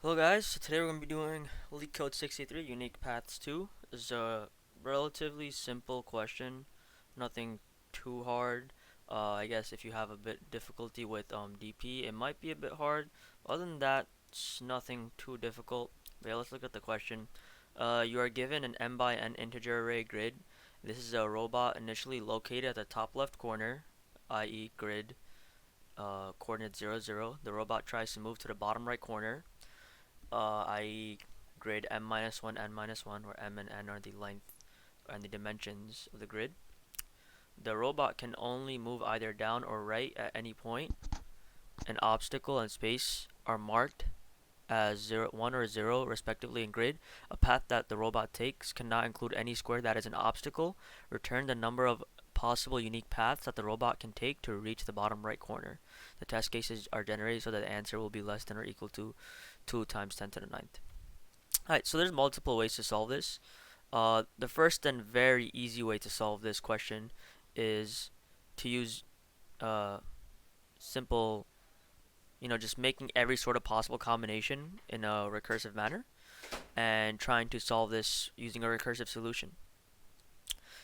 Hello guys, so today we're going to be doing Leetcode 63 Unique Paths 2. This is a relatively simple question, nothing too hard. I guess if you have a bit difficulty with DP, it might be a bit hard. Other than that, it's nothing too difficult. But yeah, let's look at the question. You are given an m by n integer array grid. This is a robot initially located at the top left corner, i.e. grid coordinate 0, 0. The robot tries to move to the bottom right corner, I grade m minus 1, n minus 1, where m and n are the length and the dimensions of the grid. The robot can only move either down or right at any point. An obstacle and space are marked as 0, 1 or 0 respectively in grid. A path that the robot takes cannot include any square that is an obstacle. Return the number of possible unique paths that the robot can take to reach the bottom right corner. The test cases are generated so that the answer will be less than or equal to 2 times 10 to the ninth. Alright, so there's multiple ways to solve this. The first and very easy way to solve this question is to use uh, simple, just making every sort of possible combination in a recursive manner and trying to solve this using a recursive solution.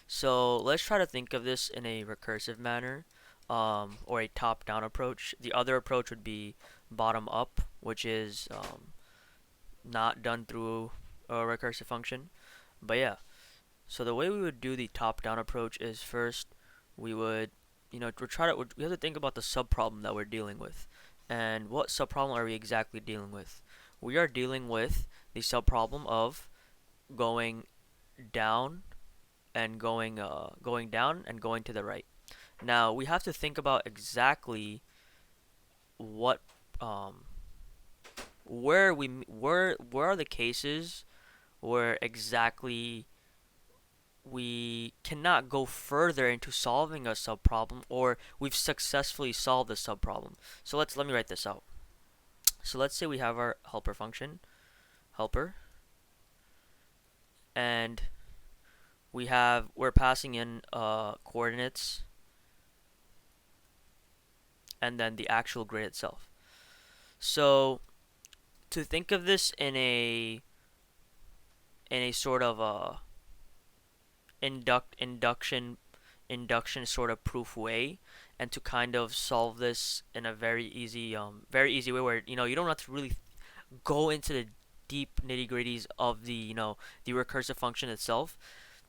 So let's try to think of this in a recursive manner, or a top-down approach. The other approach would be bottom-up, which is not done through a recursive function. But yeah, so the way we would do the top-down approach is first we would, we have to think about the subproblem that we're dealing with. And what subproblem are we exactly dealing with? We are dealing with the subproblem of going down and going down and going to the right. Now we have to think about exactly what where are the cases where exactly we cannot go further into solving a subproblem, or we've successfully solved the subproblem. So let me write this out. So let's say we have our helper function, helper, and we're passing in coordinates and then the actual grid itself. So to think of this in a sort of a induction sort of proof way, and to kind of solve this in a very easy way where you don't have to really go into the deep nitty gritties of the recursive function itself.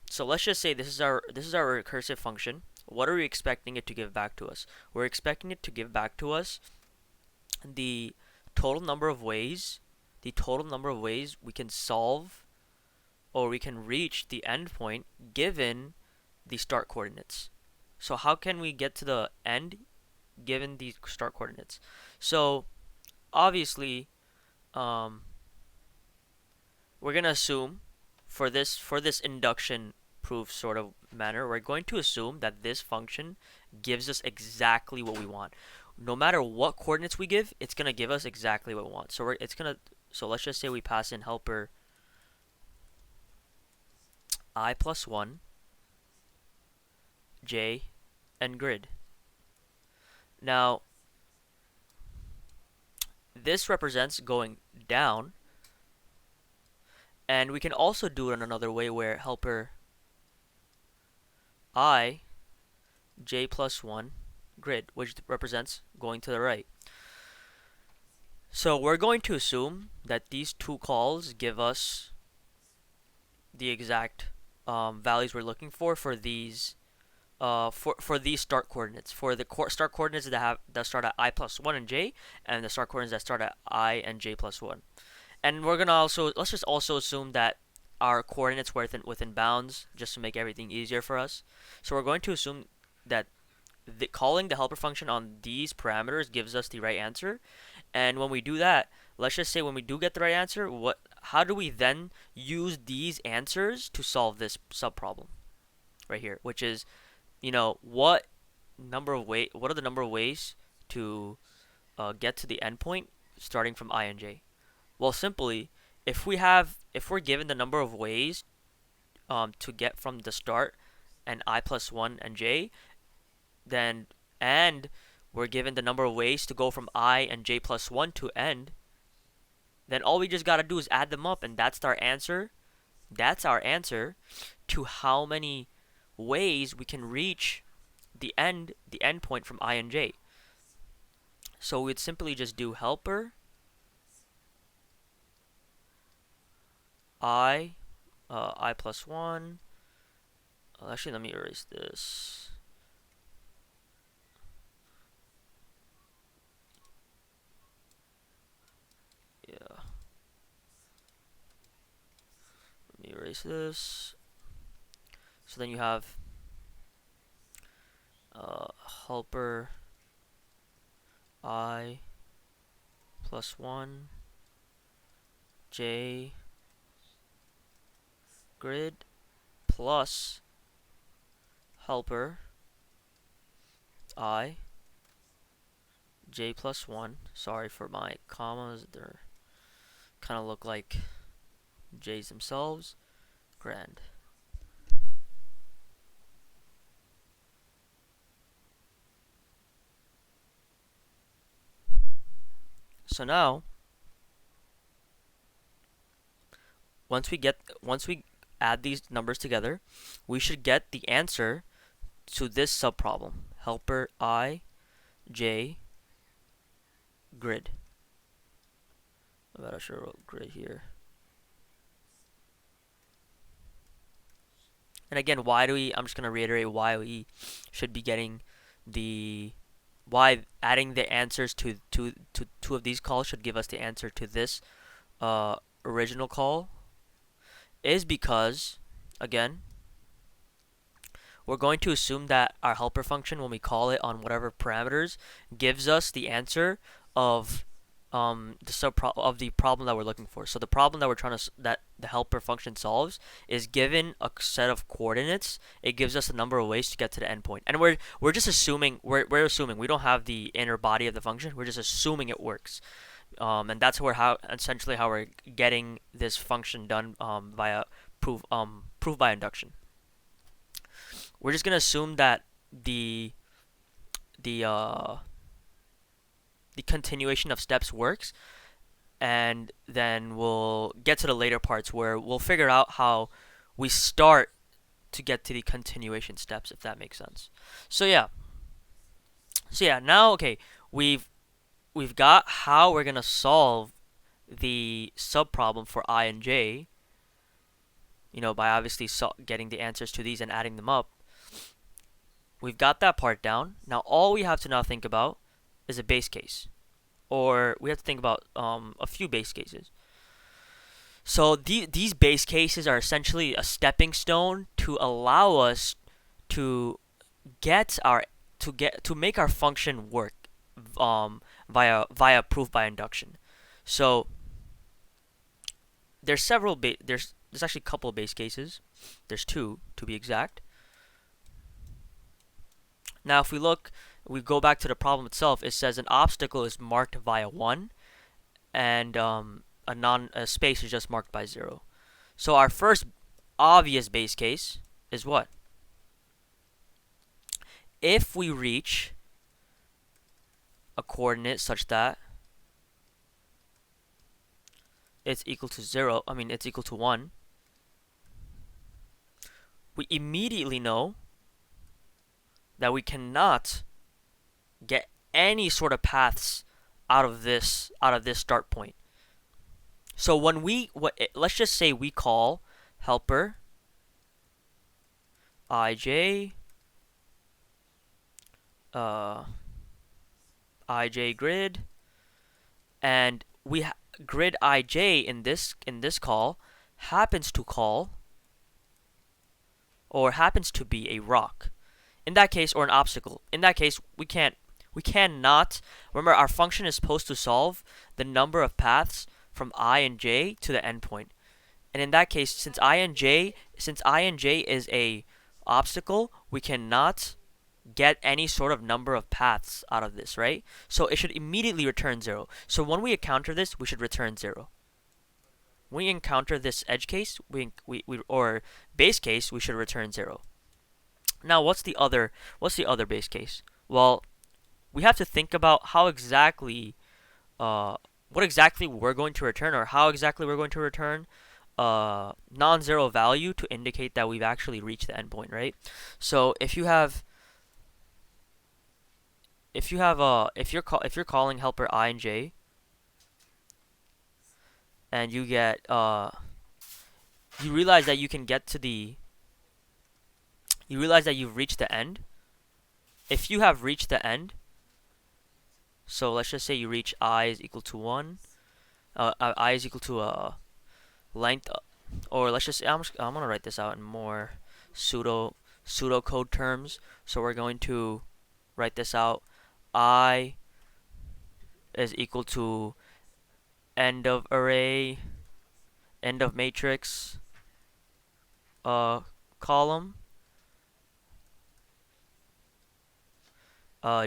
So let's just say this is our recursive function. What are we expecting it to give back to us? We're expecting it to give back to us the total number of ways we can solve, or we can reach the endpoint given the start coordinates. So how can we get to the end given the start coordinates? So obviously, um, we're gonna assume for this induction proof sort of manner, we're going to assume that this function gives us exactly what we want. No matter what coordinates we give, it's gonna give us exactly what we want. So let's just say we pass in helper I plus 1, j, and grid. Now, this represents going down, and we can also do it in another way where helper I, j plus 1, grid, which represents going to the right. So we're going to assume that these two calls give us the exact values we're looking for these for these start coordinates, for the start coordinates that start at I plus 1 and j, and the start coordinates that start at I and j plus 1. And we're gonna let's just also assume that our coordinates were within bounds, just to make everything easier for us. So we're going to assume that calling the helper function on these parameters gives us the right answer. And when we do that, let's just say when we do get the right answer, how do we then use these answers to solve this subproblem right here, which is, what are the number of ways to get to the endpoint starting from I and j? Well, simply, if we're given the number of ways to get from the start and I plus 1 and j, then and we're given the number of ways to go from I and j plus 1 to end, then all we just gotta do is add them up, and that's our answer. That's our answer to how many ways we can reach the end point from I and j. So we'd simply just do helper I plus 1. Actually, let me erase this. Yeah, let me erase this. So then you have helper I plus 1 j grid plus helper I j plus 1. Sorry for my commas, they're kind of look like j's themselves. Grand. So now once we add these numbers together, we should get the answer to this subproblem. Helper I j grid. I'm not sure what grid here. And again, I'm just going to reiterate why we should be getting why adding the answers to two of these calls should give us the answer to this original call is because, again, we're going to assume that our helper function, when we call it on whatever parameters, gives us the answer of the problem that we're looking for. So the problem that that the helper function solves is given a set of coordinates. It gives us a number of ways to get to the endpoint, and we're just assuming we're assuming we don't have the inner body of the function. We're just assuming it works, and that's essentially how we're getting this function done via proof by induction. We're just gonna assume that the continuation of steps works, and then we'll get to the later parts where we'll figure out how we start to get to the continuation steps, if that makes sense. So yeah. Now okay, we've got how we're gonna solve the subproblem for I and j. By obviously getting the answers to these and adding them up. We've got that part down. Now all we have to now think about is a base case, or we have to think about a few base cases. So these base cases are essentially a stepping stone to allow us to make our function work via proof by induction. So there's actually a couple of base cases. There's two to be exact. Now if we go back to the problem itself. It says an obstacle is marked via 1, and a space is just marked by 0. So our first obvious base case is what? If we reach a coordinate such that it's equal to 0, it's equal to 1, we immediately know that we cannot get any sort of paths out of this start point. So when let's just say we call helper ij grid, and grid ij in this call happens to be a rock. In that case, or an obstacle. In that case, we cannot. Remember, our function is supposed to solve the number of paths from I and j to the endpoint. And in that case, since I and j is a obstacle, we cannot get any sort of number of paths out of this, right? So it should immediately return 0. So when we encounter this, we should return 0. When we encounter this edge case, or base case, we should return 0. Now, what's the other base case? Well, we have to think about how exactly what exactly we're going to return, or how exactly we're going to return non-zero value to indicate that we've actually reached the endpoint, right? So if you're calling helper I and j, and you realize that you realize that you've reached the end. If you have reached the end, so let's just say you reach I is equal to 1, I is equal to length, or let's just I'm gonna write this out in more pseudocode terms. So we're going to write this out. I is equal to end of array, end of matrix column.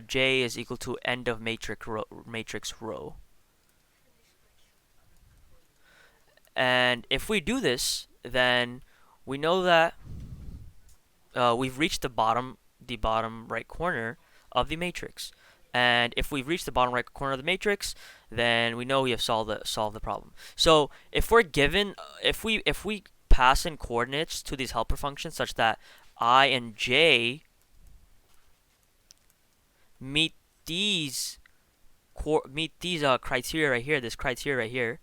J is equal to end of matrix row. And if we do this, then we know that we've reached the bottom right corner of the matrix. And if we've reached the bottom right corner of the matrix, then we know we have solved the problem. So if we're given, if we pass in coordinates to these helper functions such that I and j meet these criteria right here, this criteria right here,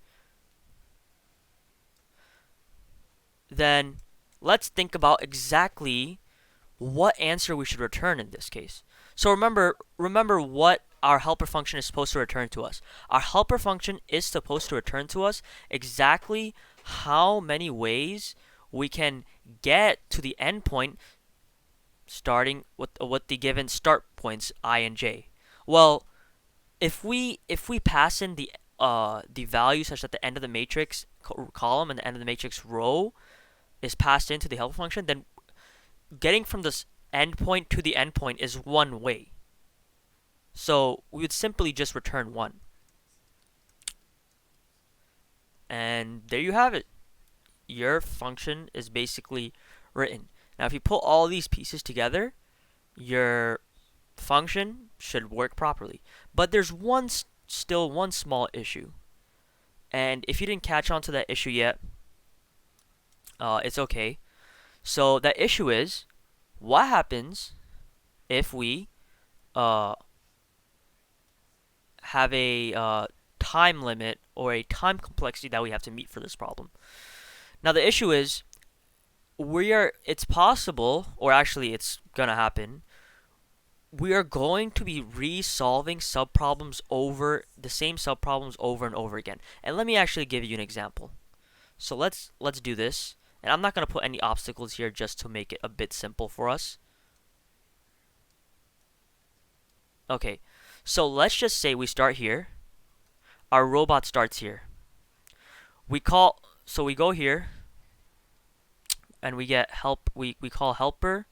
then let's think about exactly what answer we should return in this case. So remember what our helper function is supposed to return to us. Our helper function is supposed to return to us exactly how many ways we can get to the endpoint, starting with the given start points I and j. Well, if we pass in the value such that the end of the matrix column and the end of the matrix row is passed into the helper function, then getting from this endpoint to the endpoint is one way. So we would simply just return 1. And there you have it. Your function is basically written. Now if you put all these pieces together, your function should work properly. But there's still one small issue. And if you didn't catch on to that issue yet, it's okay. So that issue is, what happens if we have a time limit or a time complexity that we have to meet for this problem? Now the issue is, it's possible, or actually it's gonna happen, we are going to be resolving subproblems over the same subproblems over and over again. And let me actually give you an example. So let's do this. And I'm not going to put any obstacles here just to make it a bit simple for us. Okay, so let's just say we start here. Our robot starts here. We go here, and we get help. We call helper.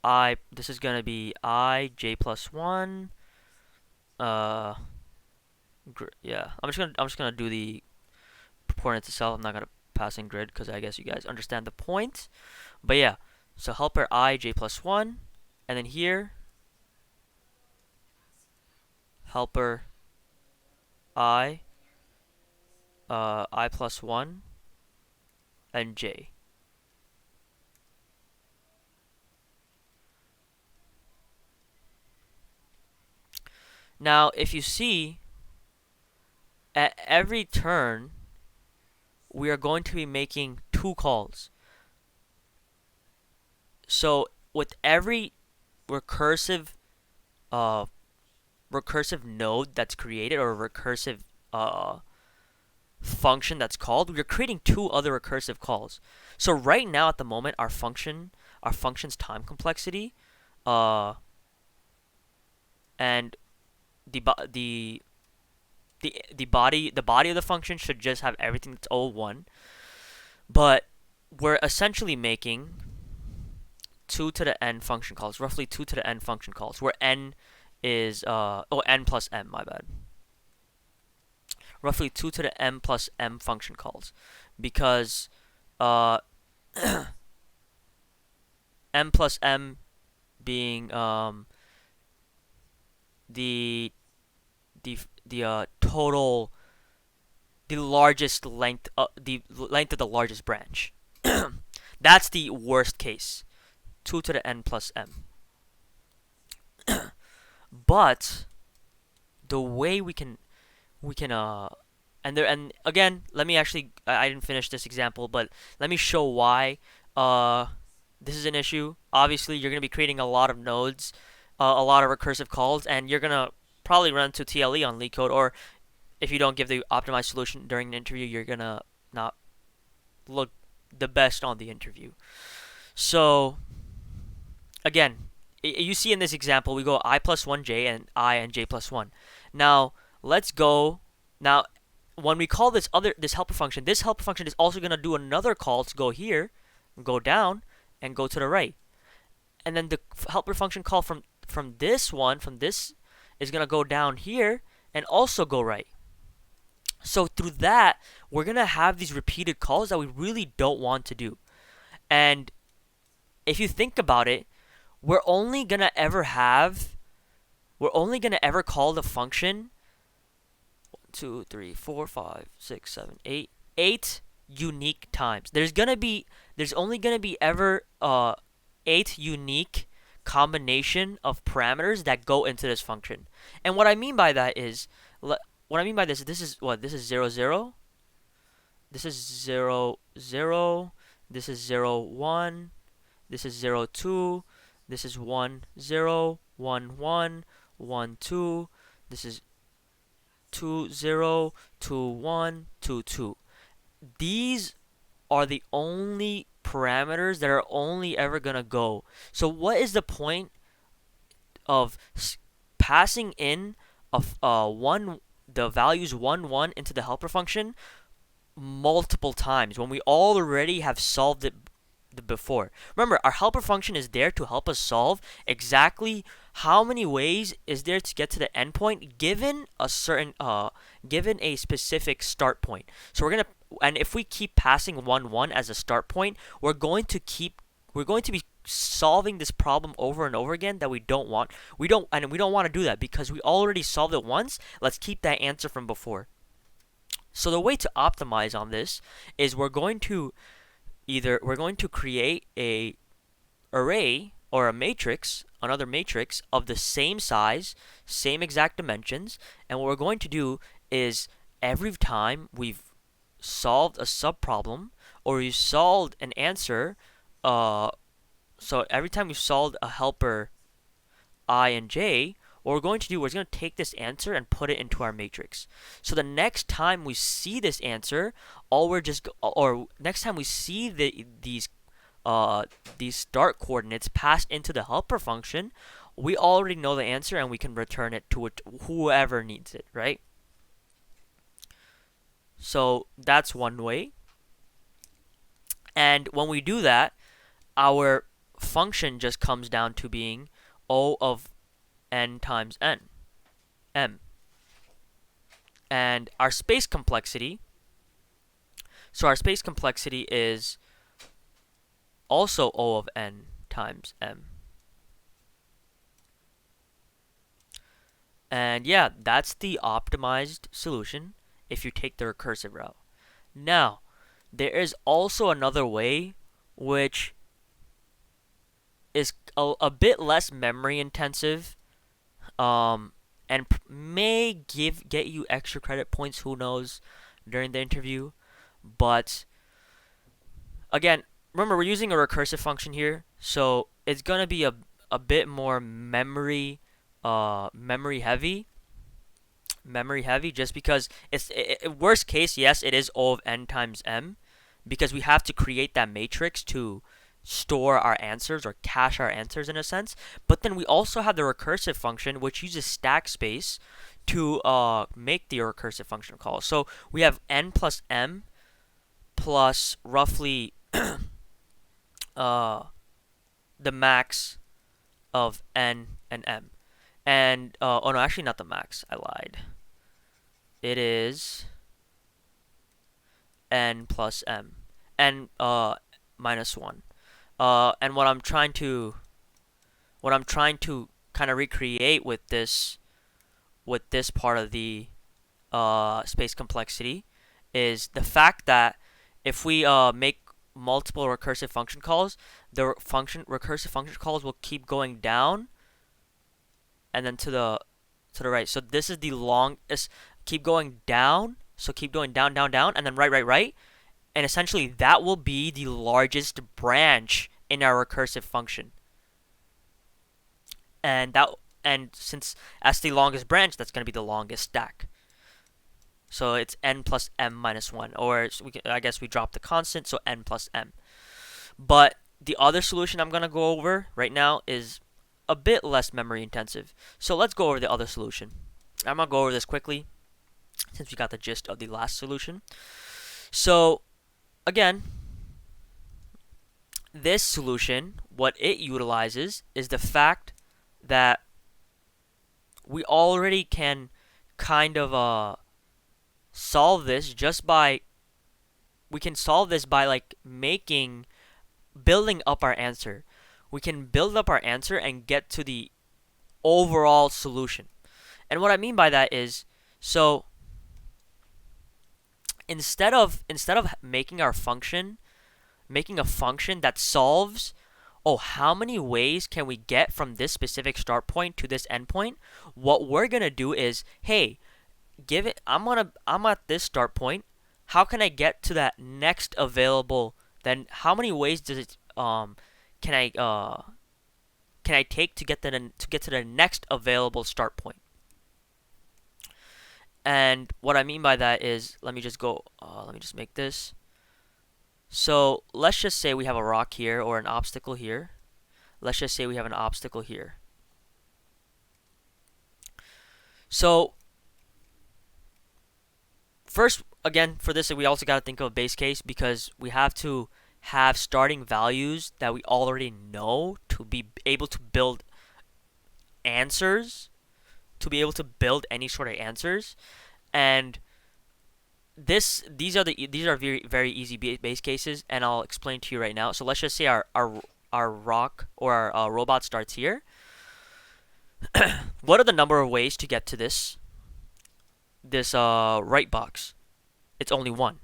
This is gonna be I j plus 1. Yeah, I'm just gonna do the proportionate itself. I'm not gonna pass in grid because I guess you guys understand the point. But yeah, so helper I j plus 1, and then here helper I plus 1 and j. Now if you see, at every turn we are going to be making 2 calls. So with every recursive node that's created, or a recursive function that's called, we're creating 2 other recursive calls. So right now at the moment, our function's time complexity and the body of the function should just have everything that's all 1. But we're essentially making 2 to the n function calls, roughly 2 to the n function calls, where n is n plus m, my bad. Roughly 2 to the m plus m function calls, because m plus m being the total, the largest length, the length of the largest branch. That's the worst case, 2 to the n plus m. But the way we can and again, let me actually, I didn't finish this example, but let me show why this is an issue. Obviously, you're going to be creating a lot of nodes, a lot of recursive calls, and you're going to probably run into TLE on Leetcode, or if you don't give the optimized solution during an interview, you're going to not look the best on the interview. So again, you see in this example, we go I plus 1j and I and j plus 1. Now, let's go. Now, when we call this helper function is also going to do another call to go here, go down, and go to the right. And then the helper function call from this is going to go down here and also go right. So through that, we're going to have these repeated calls that we really don't want to do. And if you think about it, we're only going to ever call the function 1, 2, 3, 4, 5, 6, 7, 8 unique times. There's only going to be ever 8 unique combination of parameters that go into this function. And what I mean by that is, this is 0, 0. This is 0, 0. This is 0, 1. This is 0, 2. This is 1, 0, 1, 1, 1, 2. This is 2, 0, 2, 1, 2, 2. These are the only parameters that are only ever going to go. So what is the point of passing in the values 1, 1 into the helper function multiple times when we already have solved it before? Remember, our helper function is there to help us solve exactly how many ways is there to get to the endpoint given a specific start point. So and if we keep passing 1, 1 as a start point, we're going to be solving this problem over and over again that we don't want. We don't want to do that because we already solved it once. Let's keep that answer from before. So the way to optimize on this is we're going to create a array or another matrix of the same size, same exact dimensions, and what we're going to do is every time we've solved a subproblem or we've solved an answer, so every time we've solved a helper I and j, what we're going to do, we're going to take this answer and put it into our matrix. So the next time we see this answer, next time we see these start coordinates passed into the helper function, we already know the answer and we can return it to whoever needs it, right? So that's one way. And when we do that, our function just comes down to being O of n times n, m. And our space complexity, is also O of n times m. And yeah, that's the optimized solution if you take the recursive route. Now, there is also another way which is a bit less memory intensive, and may get you extra credit points, who knows, during the interview. But again, remember, we're using a recursive function here, so it's gonna be a bit more memory heavy, just because it's worst case, yes, it is O of n times m, because we have to create that matrix to store our answers or cache our answers in a sense. But then we also have the recursive function, which uses stack space to make the recursive function call. So we have n plus m plus roughly the max of n and m. And oh no, actually not the max, I lied. It is n plus m, n minus 1. And what I'm trying to kind of recreate with this part of the space complexity is the fact that if we make multiple recursive function calls, the recursive function calls will keep going down and then to the right. So this is the longest. Keep going down. So keep going down, down, down, and then right, right, right. And essentially that will be the largest branch in our recursive function. And since that's the longest branch, that's going to be the longest stack. So it's n plus m minus 1, or I guess we drop the constant, so n plus m. But the other solution I'm going to go over right now is a bit less memory intensive. So let's go over the other solution. I'm going to go over this quickly since we got the gist of the last solution. So again, this solution, what it utilizes is the fact that we already can kind of solve this just by, we can solve this by like building up our answer. We can build up our answer and get to the overall solution. And what I mean by that is, so instead of making a function that solves, oh, how many ways can we get from this specific start point to this end point? What we're gonna do is, hey, I'm at this start point. How can I get to that next available? Then how many ways does it can I take to get to the next available start point? And what I mean by that is, let me just make this. So let's just say we have a rock here or an obstacle here. Let's just say we have an obstacle here. So first, again, for this, we also got to think of a base case because we have to have starting values that we already know to be able to build answers, to be able to build any sort of answers. And these are very, very easy base cases, and I'll explain to you right now. So let's just say our rock or our robot starts here. What are the number of ways to get to this right box? It's only one,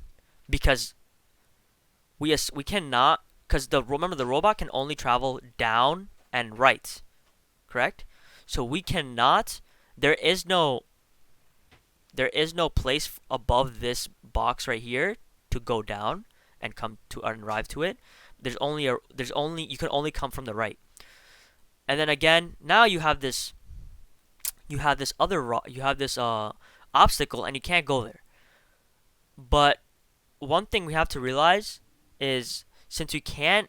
because we cannot, because remember the robot can only travel down and right, correct? So we cannot. There is no place above this box right here to go down and come to and arrive to it. You can only come from the right. And then again, now you have this obstacle and you can't go there. But one thing we have to realize is, since we can't,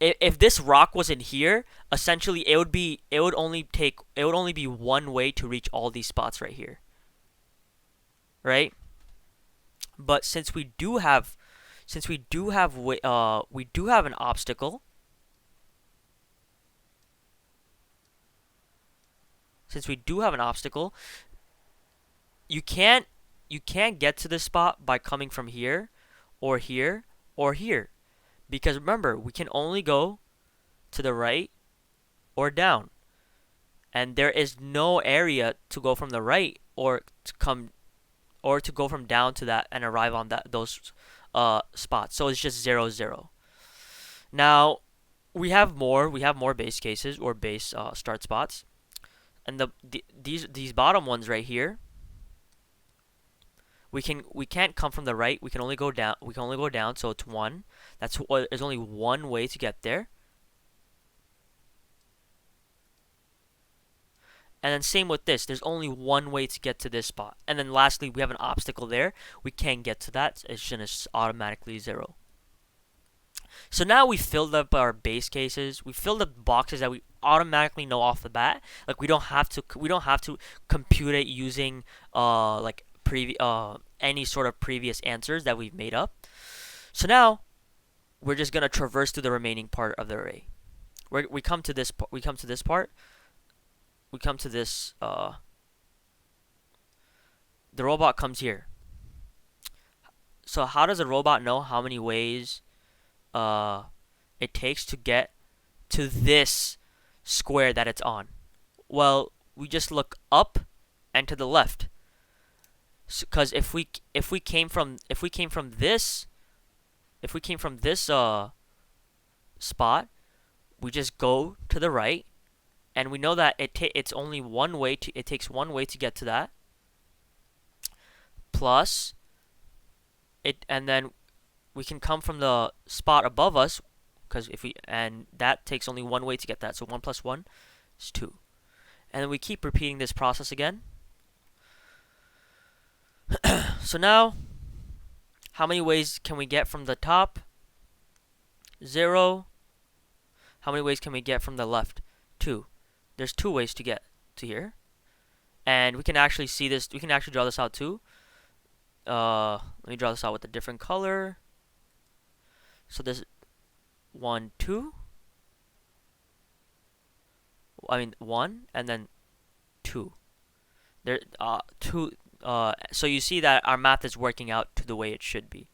if this rock wasn't here, essentially it would only be one way to reach all these spots right here. Right? But since we do have an obstacle, you can't get to this spot by coming from here or here or here, because remember, we can only go to the right or down, and there is no area to go from the right or to go from down to that and arrive on those spots. So it's just 0, 0. Now we have more base cases or base start spots, and these bottom ones right here, we can't come from the right. We can only go down. So it's 1. There's only one way to get there. And then same with this. There's only one way to get to this spot. And then lastly, we have an obstacle there. We can't get to that. It's just automatically 0. So now we filled up our base cases. We filled up boxes that we automatically know off the bat. Like we don't have to compute it using any sort of previous answers that we've made up. So now we're just gonna traverse through the remaining part of the array. We come to this part. We come to this. The robot comes here. So how does a robot know how many ways it takes to get to this square that it's on? Well, we just look up and to the left. Because if we came from this spot, we just go to the right, and we know that it's only one way to it takes one way to get to that. Plus it, and then we can come from the spot above us, because and that takes only one way to get that. So 1 plus 1 is 2. And then we keep repeating this process again. So now, how many ways can we get from the top? 0. How many ways can we get from the left? 2. There's 2 ways to get to here. And we can actually see this, we can actually draw this out too. Let me draw this out with a different color. So this 1, 2. I mean 1 and then 2. There 2. So you see that our math is working out to the way it should be.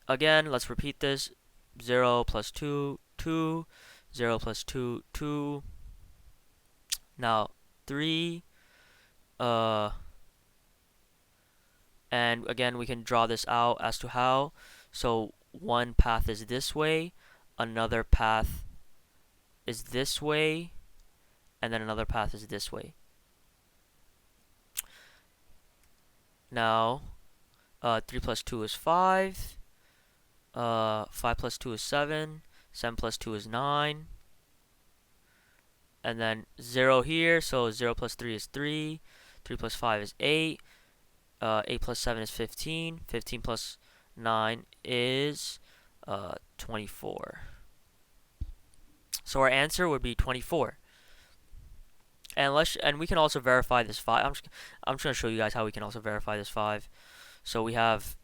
Again, let's repeat this. 0 plus 2, 2. 0 plus 2, 2. Now 3. And again, we can draw this out as to how. So one path is this way, another path is this way, and then another path is this way. Now 3 plus 2 is 5. 5 plus 2 is 7. 7 plus 2 is 9. And then 0 here, so 0 plus 3 is 3. 3 plus 5 is 8. 8 plus 7 is 15. 15 plus 9 is 24. So our answer would be 24. And we can also verify this 5. I'm just going to show you guys how we can also verify this 5. So we have,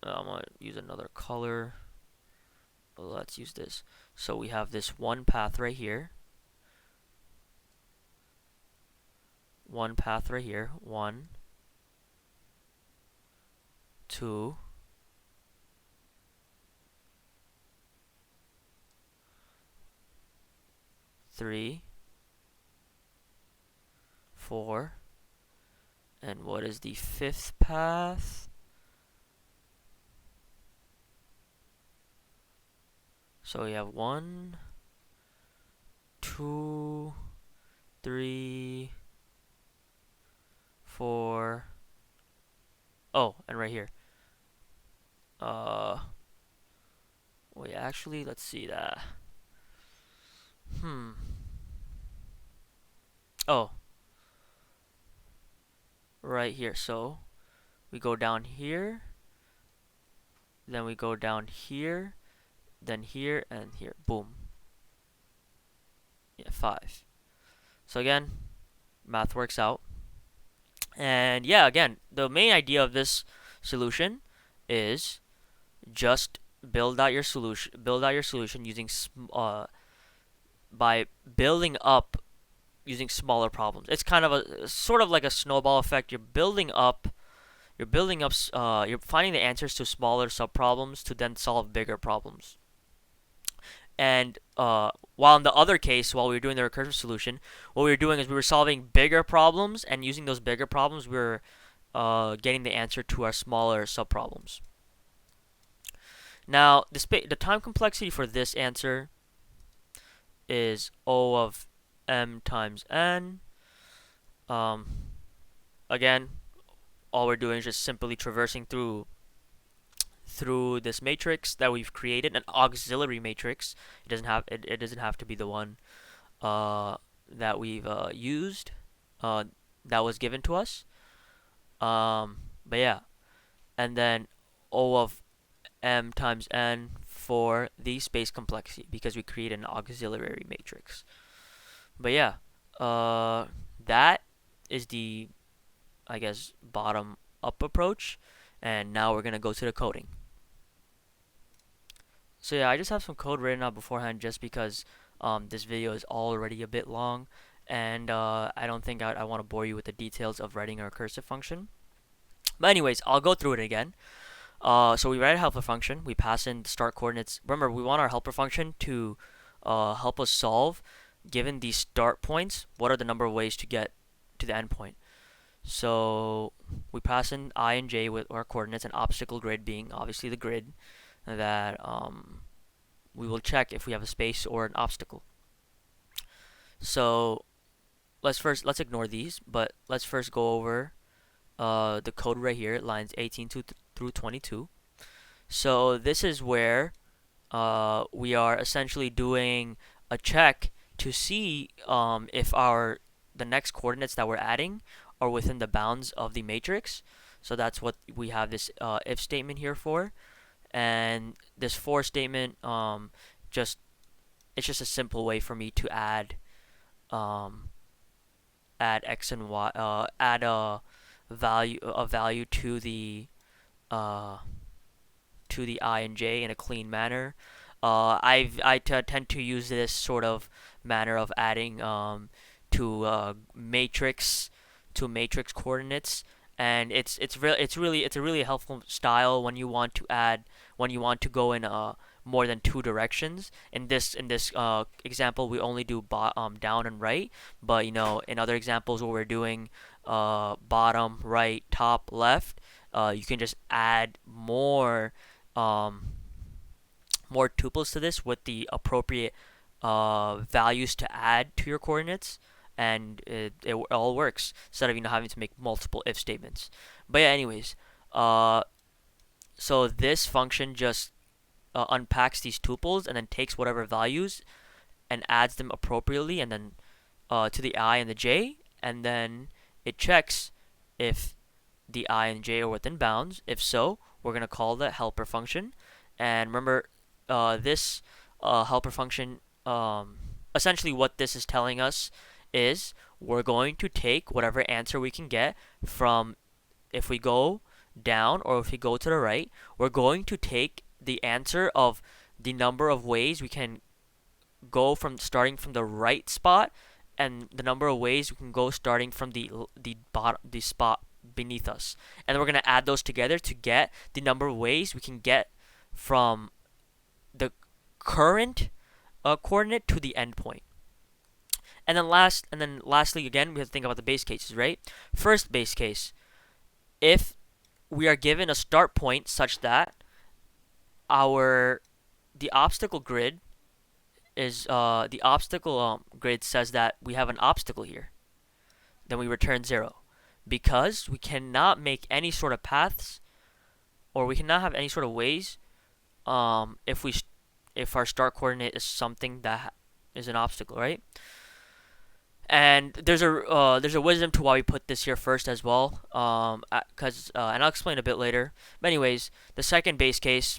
I'm going to use another color. Let's use this. So we have this one path right here. One path right here. 1, 2, 3, 4, and what is the 5th path? So we have 1, 2, 3, 4. Oh, and right here. Wait, actually, let's see that. Oh. Right here. So, we go down here. Then we go down here. Then here and here. Boom. Yeah, 5. So again, math works out. And yeah, again, the main idea of this solution is just build out your solution using by building up using smaller problems. It's kind of a sort of like a snowball effect. You're finding the answers to smaller subproblems to then solve bigger problems. And while in the other case, while we were doing the recursive solution, what we were doing is we were solving bigger problems, and using those bigger problems, we were getting the answer to our smaller subproblems. Now, the time complexity for this answer is O of m times n. Again, all we're doing is just simply traversing through this matrix that we've created, an auxiliary matrix. It doesn't have to be the one that we've used that was given to us. But yeah, and then O of m times n for the space complexity, because we create an auxiliary matrix. But yeah, that is the, I guess, bottom up approach. And now we're gonna go to the coding. So yeah, I just have some code written out beforehand just because this video is already a bit long, and I don't think I want to bore you with the details of writing a recursive function. But anyways, I'll go through it again. So we write a helper function. We pass in the start coordinates. Remember, we want our helper function to help us solve, given these start points, what are the number of ways to get to the end point. So we pass in I and j with our coordinates, and obstacle grid being obviously the grid that we will check if we have a space or an obstacle. So let's ignore these, but let's first go over the code right here, lines 18 through 22. So this is where we are essentially doing a check to see if the next coordinates that we're adding are within the bounds of the matrix. So that's what we have this if statement here for, and this for statement just it's just a simple way for me to um, add x and y, add a value uh, to the I and j in a clean manner. Tend to use this sort of manner of adding to matrix coordinates, and it's a really helpful style when you want to go in more than two directions. In this example, we only do down and right, but in other examples where we're doing bottom, right, top, left, you can just add um, more tuples to this with the appropriate values to add to your coordinates, and it all works instead of having to make multiple if statements. But yeah, anyways, uh, so this function just unpacks these tuples and then takes whatever values and adds them appropriately, and then to the I and the j, and then it checks if the I and j are within bounds. If so, we're going to call the helper function. And remember, this helper function, essentially what this is telling us is we're going to take whatever answer we can get from, if we go down or if we go to the right, we're going to take the answer of the number of ways we can go from starting from the right spot, and the number of ways we can go starting from the spot beneath us, and then we're going to add those together to get the number of ways we can get from the current coordinate to the endpoint. And then lastly, again, we have to think about the base cases, right? First base case: if we are given a start point such that the obstacle grid says that we have an obstacle here, then we return 0, because we cannot make any sort of paths, or we cannot have any sort of ways if our start coordinate is something that is an obstacle, right? And there's a wisdom to why we put this here first as well, and I'll explain a bit later. But anyways, the second base case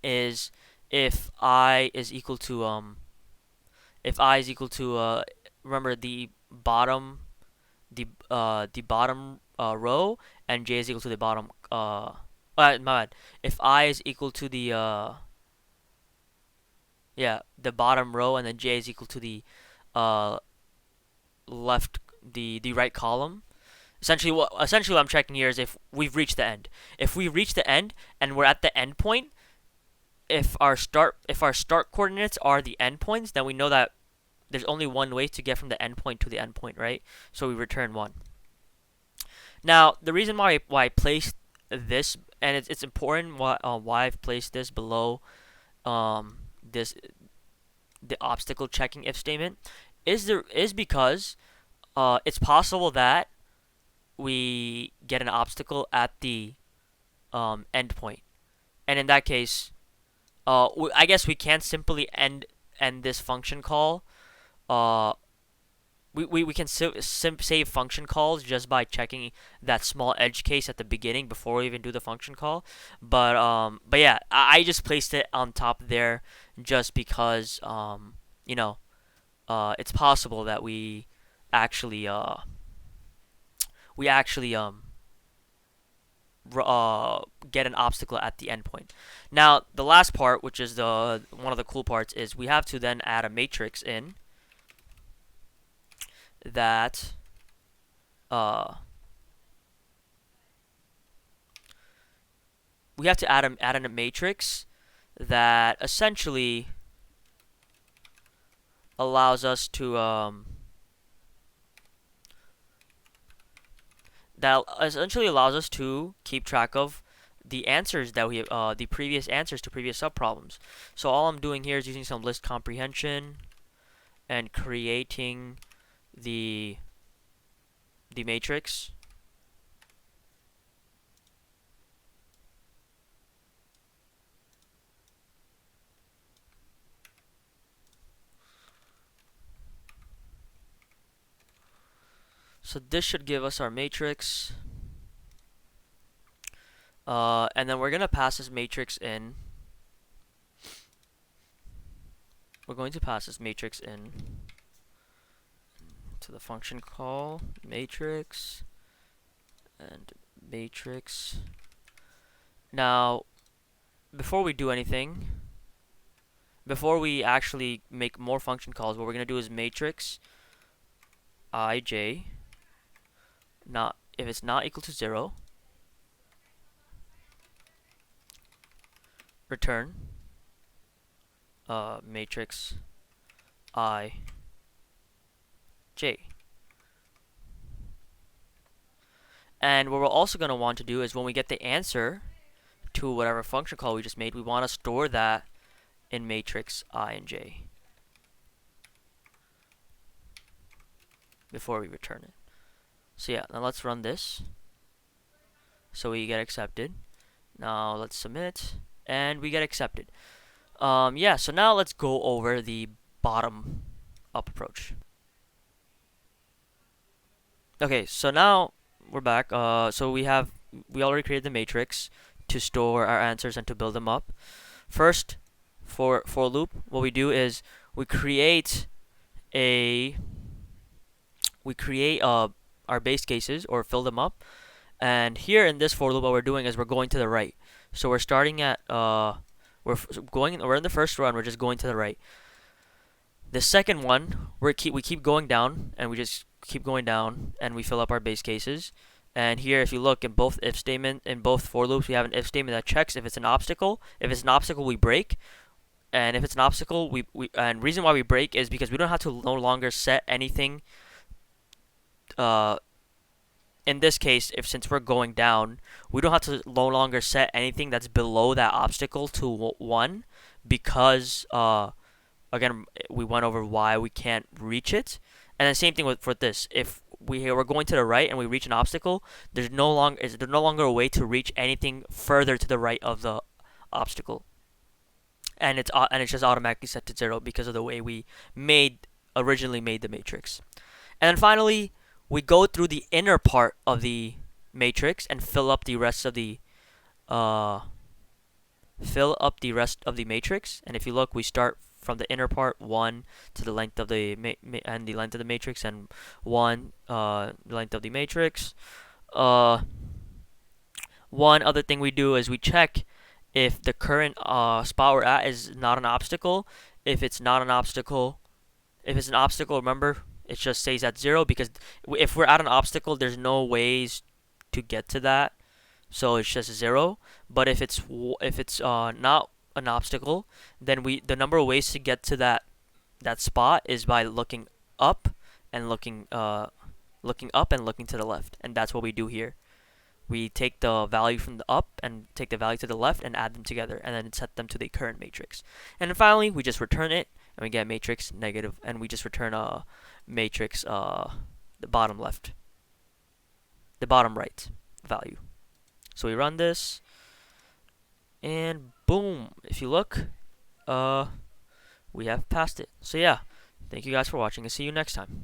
is if I is equal to remember the bottom row, and j is equal to the bottom my bad. If I is equal to the bottom row, and then j is equal to the uh the right column. Essentially what I'm checking here is if we've reached the end. If we reach the end and we're at the end point, if our start coordinates are the endpoints, then we know that there's only one way to get from the endpoint to the endpoint, right? So we return 1. Now, the reason why I placed this, and it's important why I've placed this below the obstacle checking if statement, is because it's possible that we get an obstacle at the endpoint, and in that case, I guess we can't simply end this function call. We can save function calls just by checking that small edge case at the beginning before we even do the function call. But yeah, I just placed it on top there just because it's possible that we actually get an obstacle at the endpoint. Now, the last part, which is one of the cool parts, is we have to then add a matrix in that we have to add in a matrix that essentially allows us to that essentially allows us to keep track of the answers that we the previous answers to previous subproblems. So all I'm doing here is using some list comprehension and creating the matrix. So this should give us our matrix. And then we're going to pass this matrix in. We're going to pass this matrix in to the function call matrix and matrix. Now, before we do anything, before we actually make more function calls, what we're going to do is matrix ij, not if it's not equal to 0, return matrix I j. And what we're also going to want to do is when we get the answer to whatever function call we just made, we want to store that in matrix I and j before we return it. So yeah, now let's run this. So we get accepted. Now let's submit, and we get accepted. Yeah, so now let's go over the bottom up approach. Okay, so now we're back. So we already created the matrix to store our answers and to build them up. First, for loop, what we do is we create our base cases or fill them up. And here in this for loop, what we're doing is we're going to the right. So we're starting at we're in the first run. We're just going to the right. The second one, we keep going down, and we just keep going down, and we fill up our base cases. And here, if you look in both if statement, in both for loops, we have an if statement that checks if it's an obstacle. If it's an obstacle, we break. And if it's an obstacle, and reason why we break is because we don't have to no longer set anything. In this case, since we're going down, we don't have to no longer set anything that's below that obstacle to 1, because again, we went over why we can't reach it. And the same thing for this. If we're going to the right and we reach an obstacle, there's no longer a way to reach anything further to the right of the obstacle. And it's just automatically set to 0 because of the way we originally made the matrix. And then finally, we go through the inner part of the matrix and fill up the rest of the matrix. And if you look, we start from the inner part 1 to the length of the matrix, and 1 length of the matrix. One other thing we do is we check if the current spot we're at is not an obstacle. If it's not an obstacle, remember, it just stays at 0, because if we're at an obstacle, there's no ways to get to that, so it's just 0. But if it's not an obstacle, then the number of ways to get to that spot is by looking up and looking to the left, and that's what we do here. We take the value from the up and take the value to the left and add them together, and then set them to the current matrix. And then finally, we just return it, and we get matrix negative, and we just return a matrix the bottom right value. So we run this, and boom, if you look, we have passed it. So yeah, thank you guys for watching, and see you next time.